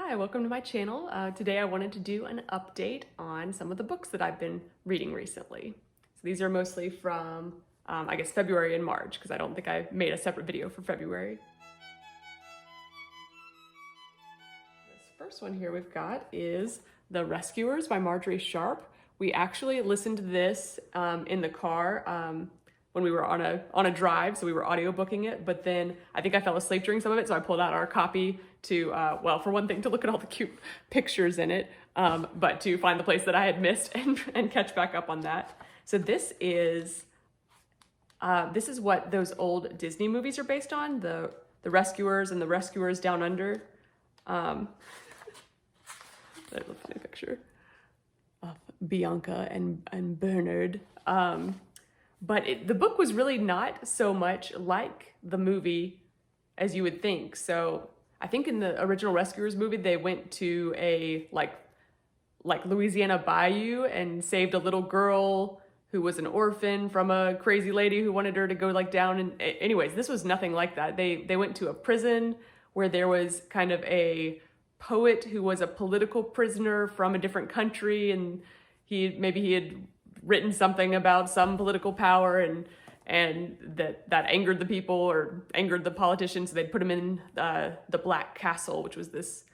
Hi, welcome to my channel. Today I wanted to do an update on some of the books that I've been reading recently. So these are mostly from, I guess, February and March, because I don't think I made a separate video for February. This first one here we've got is The Rescuers by Marjorie Sharp. We actually listened to this in the car when we were on a drive, so we were audiobooking it, but then I think I fell asleep during some of it, so I pulled out our copy to, well, for one thing, to look at all the cute pictures in it, but to find the place that I had missed and catch back up on that. So this is what those old Disney movies are based on, the Rescuers and the Rescuers Down Under. There's a funny picture of Bianca and Bernard. But the book was really not so much like the movie as you would think. So I think in the original Rescuers movie, they went to a like Louisiana bayou and saved a little girl who was an orphan from a crazy lady who wanted her to go down. And anyways, this was nothing like that. They went to a prison where there was kind of a poet who was a political prisoner from a different country, and maybe he had written something about some political power and that angered the people or angered the politicians. So they'd put him in the Black Castle, which was this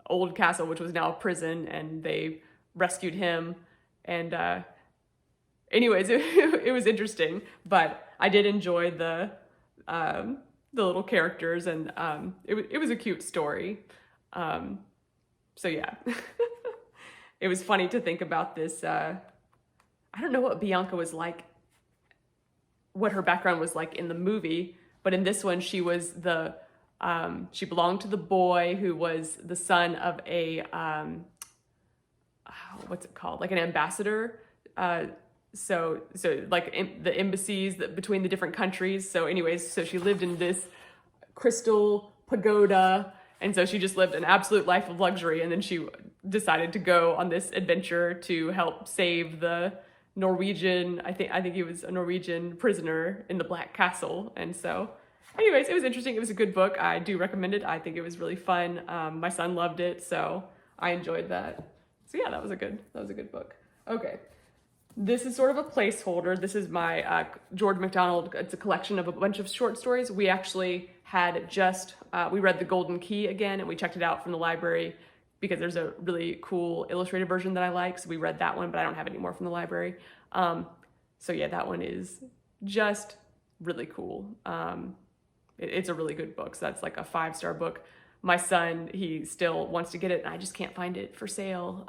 old castle, which was now a prison, and they rescued him. And anyways, it was interesting, but I did enjoy the little characters, and it was a cute story. So yeah, it was funny to think about this. I don't know what Bianca was like, what her background was like in the movie, but in this one, she was she belonged to the boy who was the son of a, what's it called? Like an ambassador. So like the embassies between the different countries. So anyways, so she lived in this crystal pagoda. And so she just lived an absolute life of luxury. And then she decided to go on this adventure to help save the Norwegian, I think he was a Norwegian prisoner in the Black Castle. And so anyways, it was interesting. It was a good book. I do recommend it. I think it was really fun. My son loved it, so I enjoyed that. So yeah, that was a good book. Okay. This is sort of a placeholder. This is my George MacDonald. It's a collection of a bunch of short stories. We actually had we read The Golden Key again, and we checked it out from the library because there's a really cool illustrated version that I like. So we read that one, but I don't have any more from the library. So yeah, that one is just really cool. It's a really good book. So that's like a 5-star book. My son, he still wants to get it, and I just can't find it for sale,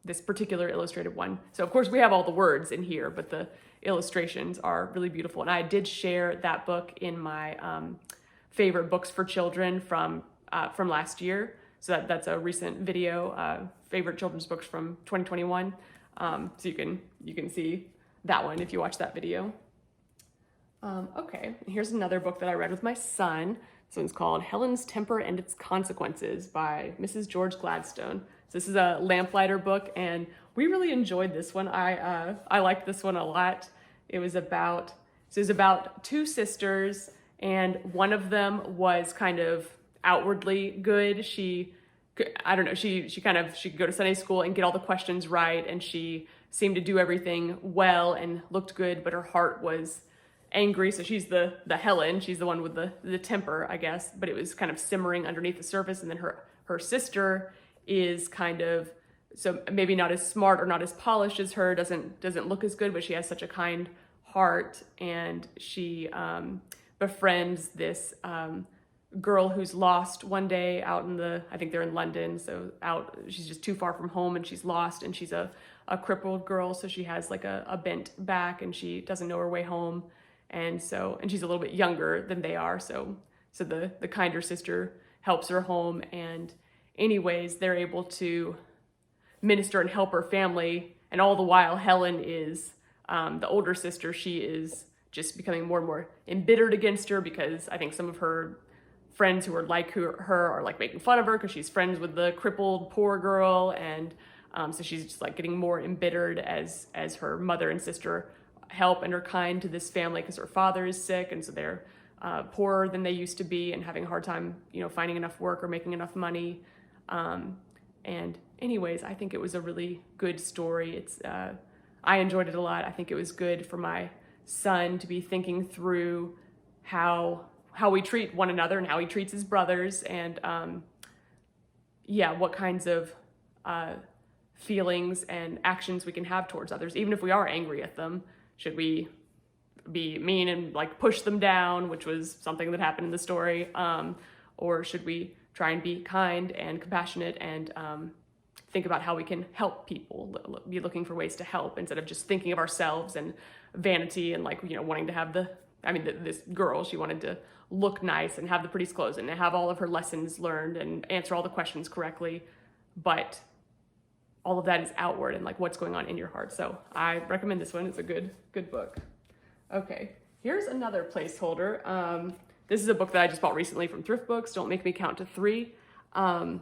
this particular illustrated one. So of course we have all the words in here, but the illustrations are really beautiful. And I did share that book in my favorite books for children from last year. So that's a recent video, favorite children's books from 2021. So you can see that one if you watch that video. Okay, here's another book that I read with my son. This one's called Helens Temper and Its Consequences by Mrs. George Gladstone. So this is a lamplighter book, and we really enjoyed this one. I liked this one a lot. It was about two sisters, and one of them was kind of outwardly good. She could go to Sunday school and get all the questions right, and she seemed to do everything well and looked good, but her heart was angry. So she's the Helen, she's the one with the temper, I guess, but it was kind of simmering underneath the surface. And then her sister is kind of, so maybe not as smart or not as polished as her, doesn't look as good, but she has such a kind heart, and she befriends this girl who's lost one day out I think they're in London, so she's just too far from home, and she's lost, and she's a crippled girl, so she has like a bent back, and she doesn't know her way home. And she's a little bit younger than they are, so the kinder sister helps her home, and anyways, they're able to minister and help her family, and all the while Helen is, the older sister, she is just becoming more and more embittered against her, because I think some of her friends who are like her are like making fun of her because she's friends with the crippled poor girl, and so she's just like getting more embittered as her mother and sister help and are kind to this family because her father is sick, and so they're poorer than they used to be and having a hard time, finding enough work or making enough money. And anyways, I think it was a really good story. I enjoyed it a lot. I think it was good for my son to be thinking through how we treat one another and how he treats his brothers, and what kinds of feelings and actions we can have towards others, even if we are angry at them. Should we be mean and like push them down, which was something that happened in the story, or should we try and be kind and compassionate and think about how we can help people, be looking for ways to help instead of just thinking of ourselves and vanity and wanting to have this girl, she wanted to look nice and have the prettiest clothes and have all of her lessons learned and answer all the questions correctly, but all of that is outward and what's going on in your heart. So I recommend this one. It's a good book. Okay, here's another placeholder. This is a book that I just bought recently from Thrift Books, Don't Make Me Count to Three. So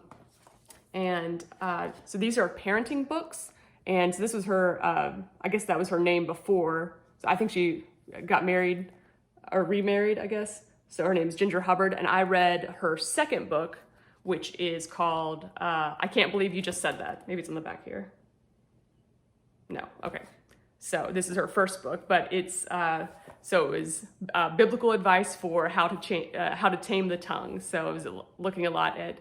these are parenting books. And so this was her, I guess that was her name before. So I think she got married or remarried, I guess. So her name's Ginger Hubbard. And I read her second book, which is called, I Can't Believe You Just Said That. Maybe it's on the back here. No, okay. So this is her first book, but it's, so it was biblical advice for how to tame the tongue. So it was looking a lot at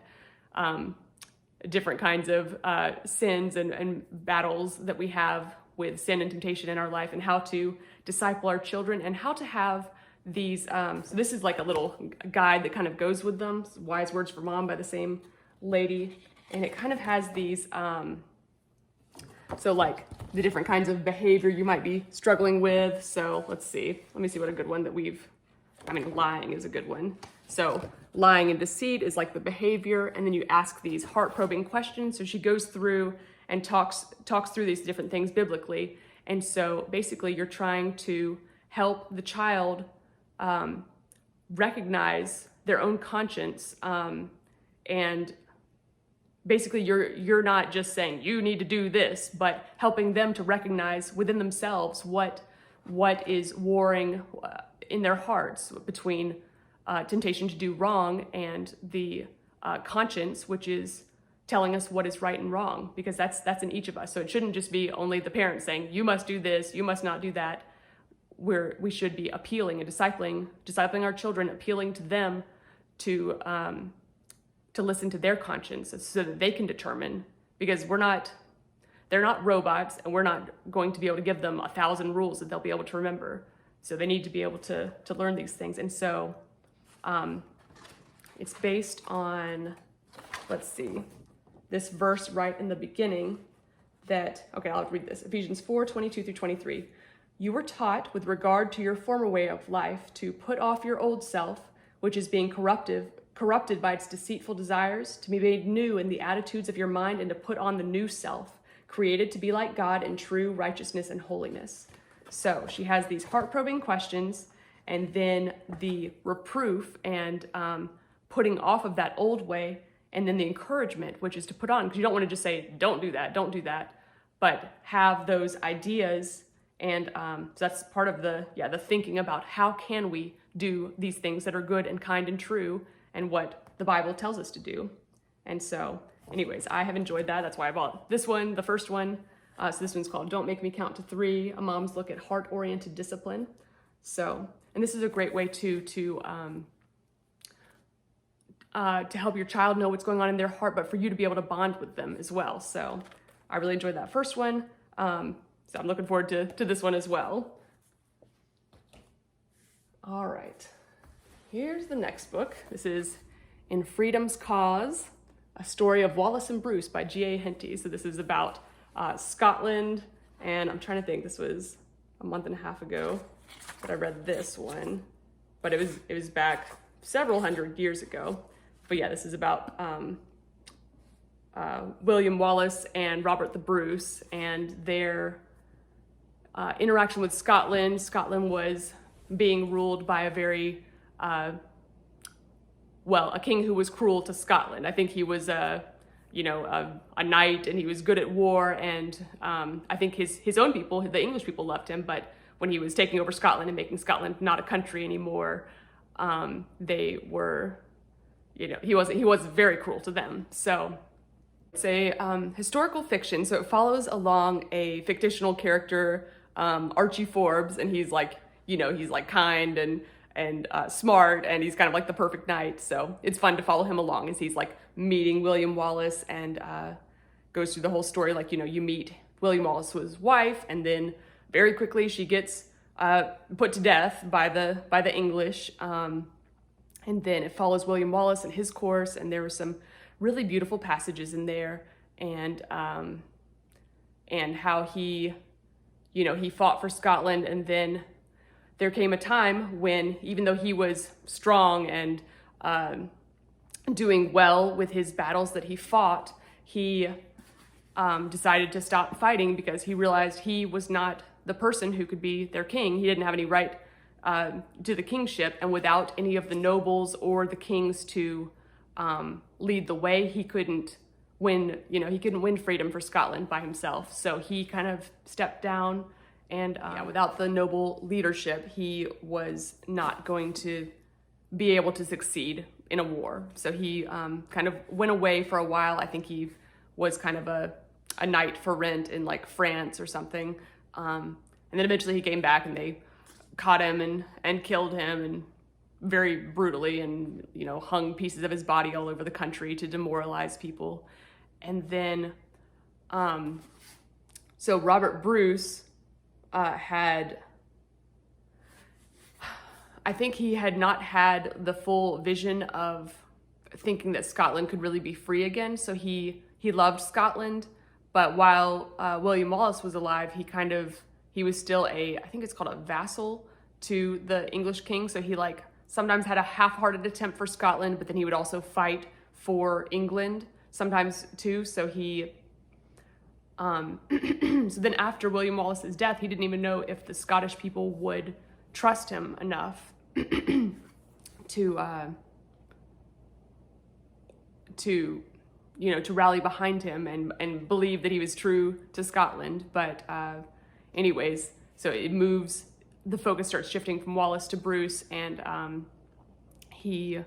different kinds of sins and battles that we have with sin and temptation in our life, and how to disciple our children, and how to have these, so this is like a little guide that kind of goes with them, Wise Words for Mom by the same lady, and it kind of has these, so like the different kinds of behavior you might be struggling with. So let me see what a good one that lying is a good one. So lying and deceit is like the behavior, and then you ask these heart-probing questions. So she goes through and talks through these different things biblically. And so basically you're trying to help the child recognize their own conscience, and basically you're not just saying you need to do this, but helping them to recognize within themselves what is warring in their hearts between temptation to do wrong and the conscience, which is telling us what is right and wrong, because that's in each of us. So it shouldn't just be only the parents saying you must do this, you must not do that. We should be appealing and discipling our children, appealing to them to listen to their conscience so that they can determine, because they're not robots, and we're not going to be able to give them 1,000 rules that they'll be able to remember. So they need to be able to learn these things. And so it's based on, this verse right in the beginning I'll read this. Ephesians 4:22-23. You were taught with regard to your former way of life to put off your old self, which is being corrupted by its deceitful desires, to be made new in the attitudes of your mind, and to put on the new self, created to be like God in true righteousness and holiness. So she has these heart-probing questions, and then the reproof and putting off of that old way, and then the encouragement, which is to put on, because you don't want to just say, don't do that, but have those ideas. And so that's part of the thinking about how can we do these things that are good and kind and true, and what the Bible tells us to do. And so anyways, I have enjoyed that. That's why I bought this one, the first one. So this one's called Don't Make Me Count to Three, A Mom's Look at Heart-Oriented Discipline. So, and this is a great way to help your child know what's going on in their heart, but for you to be able to bond with them as well. So I really enjoyed that first one. So I'm looking forward to this one as well. All right, here's the next book. This is In Freedom's Cause, A Story of Wallace and Bruce by G.A. Henty. So this is about Scotland, and I'm trying to think, this was a month and a half ago that I read this one, but it was back several hundred years ago. But yeah, this is about William Wallace and Robert the Bruce and their interaction with Scotland. Scotland was being ruled by a very, a king who was cruel to Scotland. I think he was a knight, and he was good at war, and I think his own people, the English people, loved him, but when he was taking over Scotland and making Scotland not a country anymore, they were, he was very cruel to them. So It's a historical fiction, so it follows along a fictional character, Archie Forbes, and he's like, he's like kind and smart, and he's kind of like the perfect knight. So it's fun to follow him along as he's like meeting William Wallace, and goes through the whole story. Like, you meet William Wallace's wife, and then very quickly she gets put to death by the English. And then it follows William Wallace and his course, and there were some really beautiful passages in there, and how he fought for Scotland, and then there came a time when, even though he was strong and doing well with his battles that he fought, he decided to stop fighting because he realized he was not the person who could be their king. He didn't have any right to the kingship, and without any of the nobles or the kings to lead the way, he couldn't win, he couldn't win freedom for Scotland by himself. So he kind of stepped down, and without the noble leadership, he was not going to be able to succeed in a war. So he kind of went away for a while. I think he was kind of a knight for rent in like France or something. And then eventually he came back, and they caught him and killed him, and very brutally, and hung pieces of his body all over the country to demoralize people. And then so Robert Bruce I think he had not had the full vision of thinking that Scotland could really be free again. So he loved Scotland, but while William Wallace was alive, he was still I think it's called a vassal to the English king. So he sometimes had a half-hearted attempt for Scotland, but then he would also fight for England sometimes too. So he so then after William Wallace's death, he didn't even know if the Scottish people would trust him enough to rally behind him and believe that he was true to Scotland. But anyways, so the focus starts shifting from Wallace to Bruce, and he's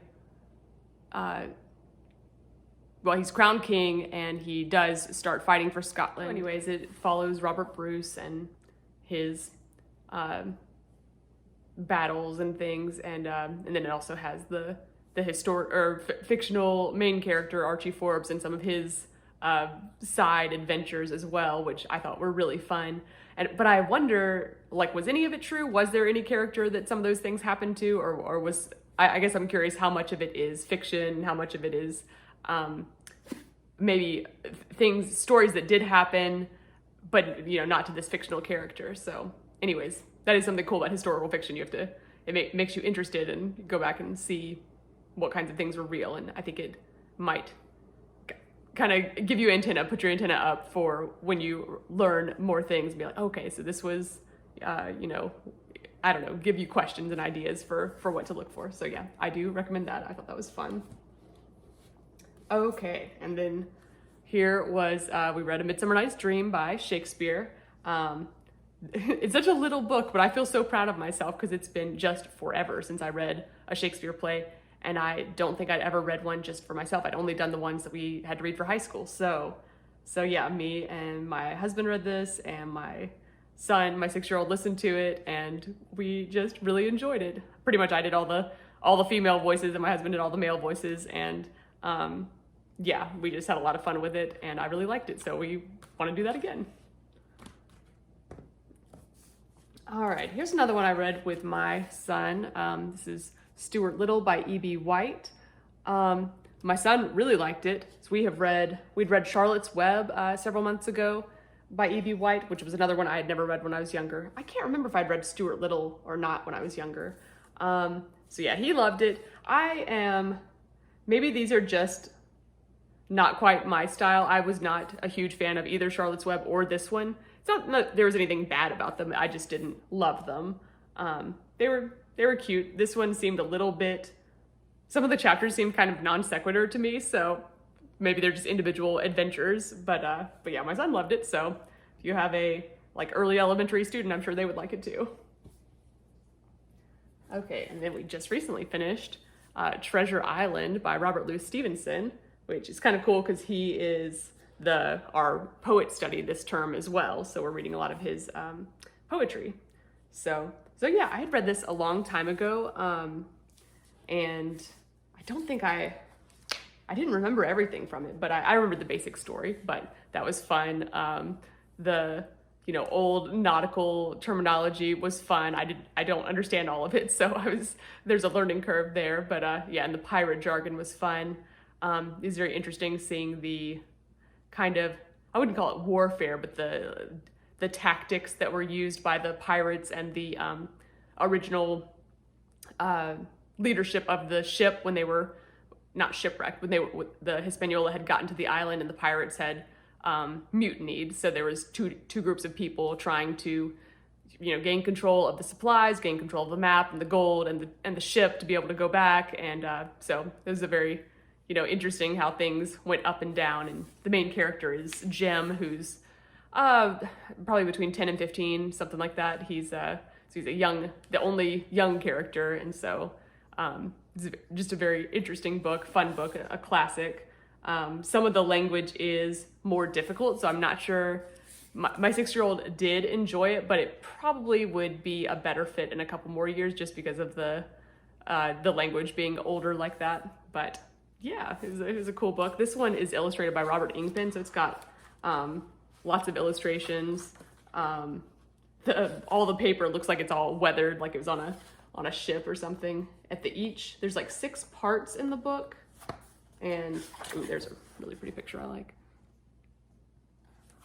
crowned king, and he does start fighting for Scotland. Anyways, it follows Robert Bruce and his battles and things, and then it also has the historic or fictional main character Archie Forbes and some of his side adventures as well, which I thought were really fun. But I wonder, was any of it true? Was there any character that some of those things happened to, or was I guess I'm curious how much of it is fiction, how much of it is maybe stories that did happen, but not to this fictional character. So anyways, that is something cool about historical fiction. It makes you interested and go back and see what kinds of things were real, and I think it might kind of give you put your antenna up for when you learn more things and be like, okay, so this was, I don't know, give you questions and ideas for what to look for. So yeah, I do recommend that. I thought that was fun. Okay, and then here was, we read A Midsummer Night's Dream by Shakespeare. It's such a little book, but I feel so proud of myself because it's been just forever since I read a Shakespeare play, and I don't think I'd ever read one just for myself. I'd only done the ones that we had to read for high school. So yeah, me and my husband read this, and my son, my 6-year-old, listened to it, and we just really enjoyed it. Pretty much I did all the female voices, and my husband did all the male voices, and yeah, we just had a lot of fun with it, and I really liked it, so we want to do that again. All right, here's another one I read with my son. This is Stuart Little by E.B. White. My son really liked it. So we'd read Charlotte's Web several months ago by E.B. White, which was another one I had never read when I was younger. I can't remember if I'd read Stuart Little or not when I was younger. So yeah, he loved it. Maybe these are just not quite my style. I was not a huge fan of either Charlotte's Web or this one. It's not that there was anything bad about them. I just didn't love them. They were cute. This one seemed a little bit, some of the chapters seemed kind of non sequitur to me, so maybe they're just individual adventures, but yeah, my son loved it, so if you have a early elementary student, I'm sure they would like it too. Okay, and then we just recently finished Treasure Island by Robert Louis Stevenson, which is kind of cool because he is our poet study this term as well. So we're reading a lot of his poetry. So yeah, I had read this a long time ago, and I don't think I didn't remember everything from it, but I remember the basic story. But that was fun. The old nautical terminology was fun. I don't understand all of it, so there's a learning curve there. But yeah, and the pirate jargon was fun. It was very interesting seeing the kind of, I wouldn't call it warfare, but the tactics that were used by the pirates and the original leadership of the ship when they were not shipwrecked, when the Hispaniola had gotten to the island and the pirates had mutinied. So there was two groups of people trying to gain control of the supplies, gain control of the map and the gold and the ship to be able to go back. And so it was a very interesting how things went up and down. And the main character is Jem, who's probably between 10 and 15, something like that. He's the only young character, and so it's just a very interesting book, fun book, a classic. Some of the language is more difficult, so I'm not sure. My 6-year-old did enjoy it, but it probably would be a better fit in a couple more years just because of the language being older like that. But yeah, it was a cool book. This one is illustrated by Robert Ingpen, so it's got lots of illustrations. All the paper looks like it's all weathered, like it was on a ship or something. At the each, there's like 6 parts in the book, and ooh, there's a really pretty picture I like.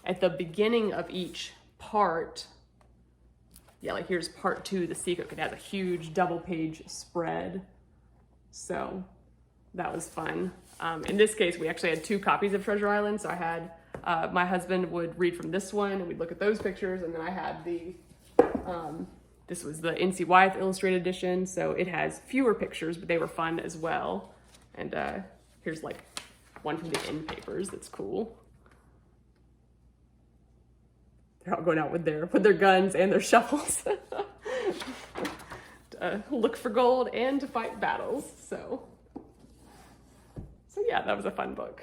At the beginning of each part, yeah, like here's part 2, The Secret. It has a huge double-page spread, so that was fun. In this case, we actually had 2 copies of Treasure Island, so I had my husband would read from this one, and we'd look at those pictures, and then I had this was the N.C. Wyeth Illustrated Edition, so it has fewer pictures, but they were fun as well. And here's like one from the end papers that's cool. They're all going out with their guns and their shovels to look for gold and to fight battles. So yeah, that was a fun book.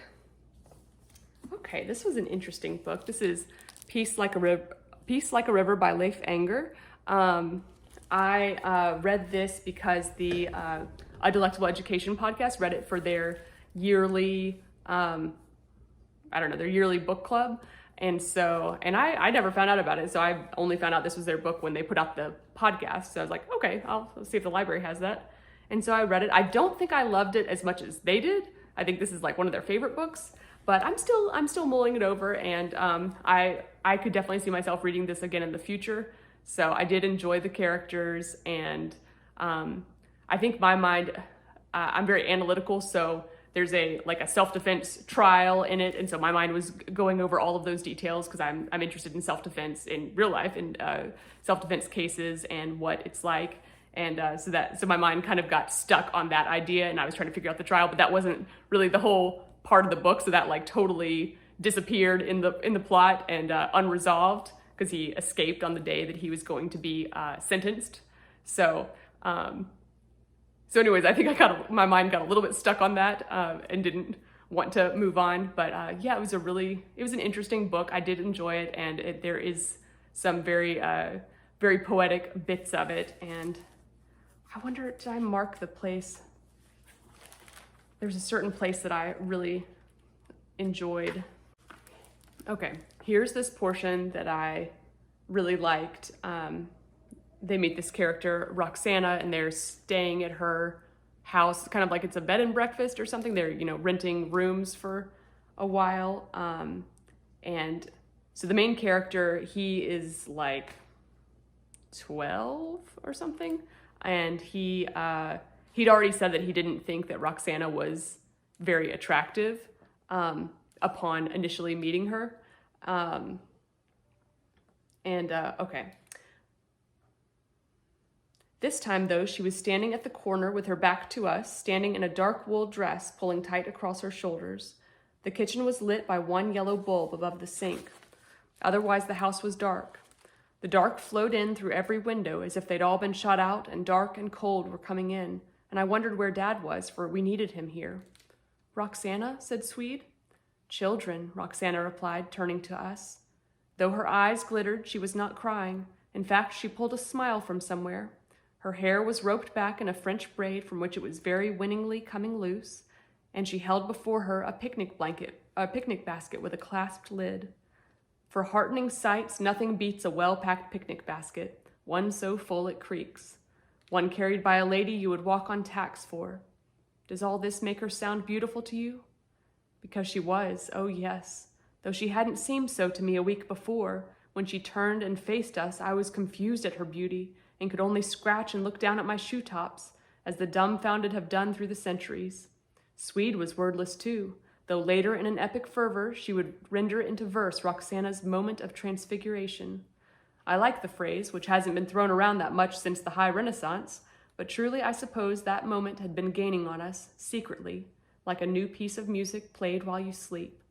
Okay, this was an interesting book. This is Peace Like a River by Leif Anger. I read this because the A Delectable Education podcast read it for their yearly, their yearly book club. And I never found out about it. So I only found out this was their book when they put out the podcast. So I was like, okay, I'll see if the library has that. And so I read it. I don't think I loved it as much as they did. I think this is like one of their favorite books, but I'm still mulling it over, and I could definitely see myself reading this again in the future. So I did enjoy the characters, and I think my mind, I'm very analytical, so there's a self-defense trial in it, and so my mind was going over all of those details because I'm interested in self-defense in real life and self-defense cases and what it's like. And so my mind kind of got stuck on that idea, and I was trying to figure out the trial, but that wasn't really the whole part of the book, so that like totally disappeared in the plot and unresolved because he escaped on the day that he was going to be sentenced. So anyways, I think my mind got a little bit stuck on that and didn't want to move on. But yeah, it was an interesting book. I did enjoy it, and there is some very very poetic bits of it. And I wonder, did I mark the place? There's a certain place that I really enjoyed. Okay, here's this portion that I really liked. They meet this character, Roxanna, and they're staying at her house, kind of like it's a bed and breakfast or something. They're, renting rooms for a while. And so the main character, he is like 12 or something. And he'd already said that he didn't think that Roxanna was very attractive upon initially meeting her. Okay. This time, though, she was standing at the corner with her back to us, standing in a dark wool dress pulling tight across her shoulders. The kitchen was lit by one yellow bulb above the sink. Otherwise, the house was dark. The dark flowed in through every window as if they'd all been shut out, and dark and cold were coming in, and I wondered where Dad was, for we needed him here. "Roxanna," said Swede. Children, Roxanna replied, turning to us. Though her eyes glittered, she was not crying. In fact, she pulled a smile from somewhere. Her hair was roped back in a French braid from which it was very winningly coming loose, and she held before her a picnic basket with a clasped lid. For heartening sights, nothing beats a well-packed picnic basket, one so full it creaks. One carried by a lady you would walk on tacks for. Does all this make her sound beautiful to you? Because she was, oh yes, though she hadn't seemed so to me a week before. When she turned and faced us, I was confused at her beauty and could only scratch and look down at my shoe tops, as the dumbfounded have done through the centuries. Swede was wordless too, though later in an epic fervor she would render into verse Roxanna's moment of transfiguration. I like the phrase, which hasn't been thrown around that much since the High Renaissance, but truly I suppose that moment had been gaining on us, secretly, like a new piece of music played while you sleep.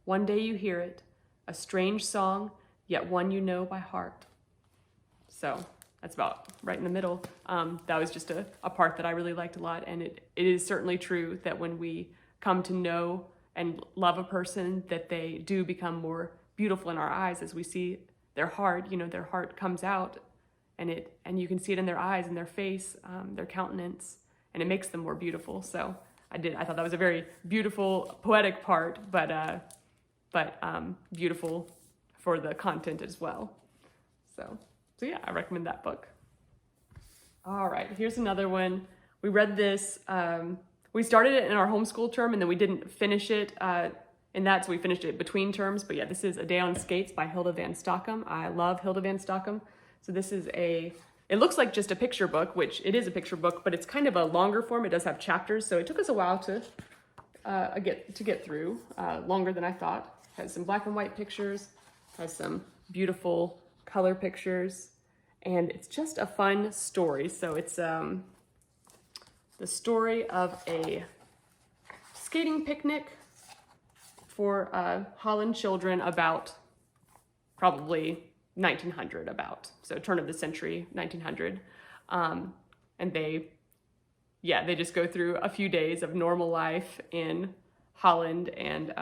One day you hear it, a strange song, yet one you know by heart. So that's about right in the middle. That was just a part that I really liked a lot, and it is certainly true that when we come to know and love a person, that they do become more beautiful in our eyes as we see their heart. Their heart comes out, and you can see it in their eyes, in their face, their countenance, and it makes them more beautiful. So I thought that was a very beautiful, poetic part, but beautiful for the content as well. So yeah, I recommend that book. All right, here's another one. We read this, we started it in our homeschool term, and then we didn't finish it in that, so we finished it between terms. But yeah, this is A Day on Skates by Hilda Van Stockum. I love Hilda Van Stockum. So this is it looks like just a picture book, which it is a picture book, but it's kind of a longer form. It does have chapters, so it took us a while to get through, longer than I thought. It has some black and white pictures, has some beautiful color pictures, and it's just a fun story. So it's the story of a skating picnic for Holland children about probably 1900, so turn of the century, 1900. And they just go through a few days of normal life in Holland and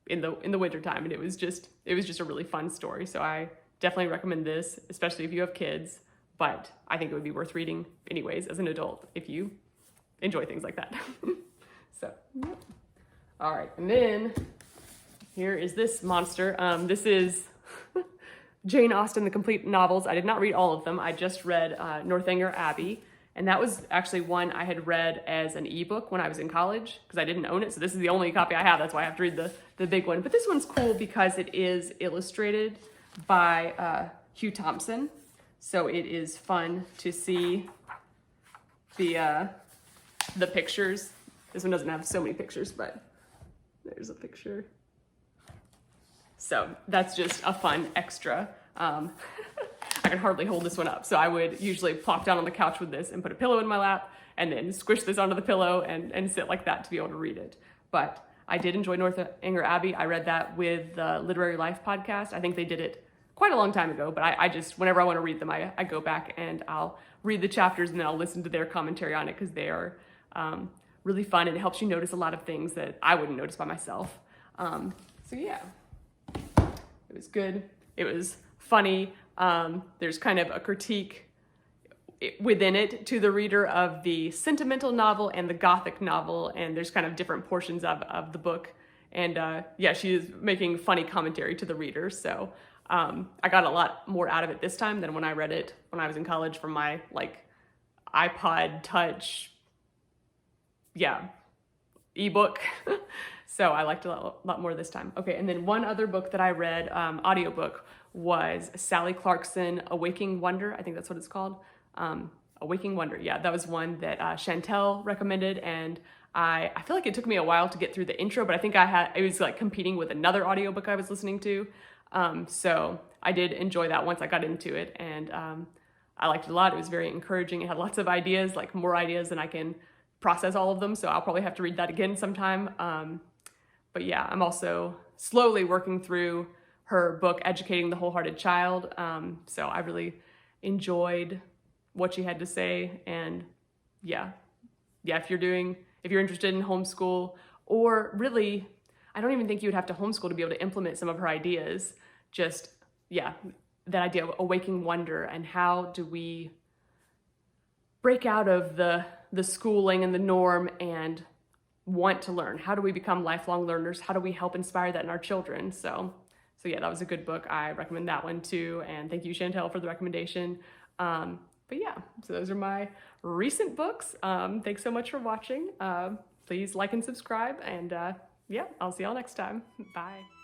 in the wintertime, and it was just a really fun story. So I definitely recommend this, especially if you have kids, but I think it would be worth reading anyways as an adult if you enjoy things like that. So, yep. All right, and then here is this monster. This is Jane Austen, The Complete Novels. I did not read all of them. I just read Northanger Abbey, and that was actually one I had read as an ebook when I was in college because I didn't own it. So this is the only copy I have. That's why I have to read the big one. But this one's cool because it is illustrated by Hugh Thompson. So it is fun to see the pictures. This one doesn't have so many pictures, but there's a picture. So that's just a fun extra. I can hardly hold this one up. So I would usually plop down on the couch with this and put a pillow in my lap and then squish this onto the pillow and sit like that to be able to read it. But I did enjoy Northanger Abbey. I read that with the Literary Life podcast. I think they did it quite a long time ago, but I just, whenever I want to read them, I go back and I'll read the chapters and then I'll listen to their commentary on it because they are really fun, and it helps you notice a lot of things that I wouldn't notice by myself. So yeah, it was good. It was funny. There's kind of a critique within it to the reader of the sentimental novel and the gothic novel, and there's kind of different portions of the book. And yeah, she is making funny commentary to the reader. So I got a lot more out of it this time than when I read it when I was in college from my iPod Touch, ebook. So I liked it a lot more this time. Okay, and then one other book that I read, audiobook, was Sally Clarkson, A Waking Wonder. I think that's what it's called. A Waking Wonder. Yeah, that was one that Chantel recommended, and I feel like it took me a while to get through the intro, but I think it was competing with another audiobook I was listening to. So I did enjoy that once I got into it, and I liked it a lot. It was very encouraging. It had lots of ideas, more ideas than I can process all of them, so I'll probably have to read that again sometime. But yeah, I'm also slowly working through her book, Educating the Wholehearted Child. So I really enjoyed what she had to say, and if you're interested in homeschool, or really, I don't even think you would have to homeschool to be able to implement some of her ideas. Just, yeah, that idea of awakening wonder, and how do we break out of the schooling and the norm and want to learn? How do we become lifelong learners? How do we help inspire that in our children? So yeah, that was a good book. I recommend that one too. And thank you, Chantel, for the recommendation. But yeah, so those are my recent books. Thanks so much for watching. Please like and subscribe, and yeah, I'll see y'all next time. Bye.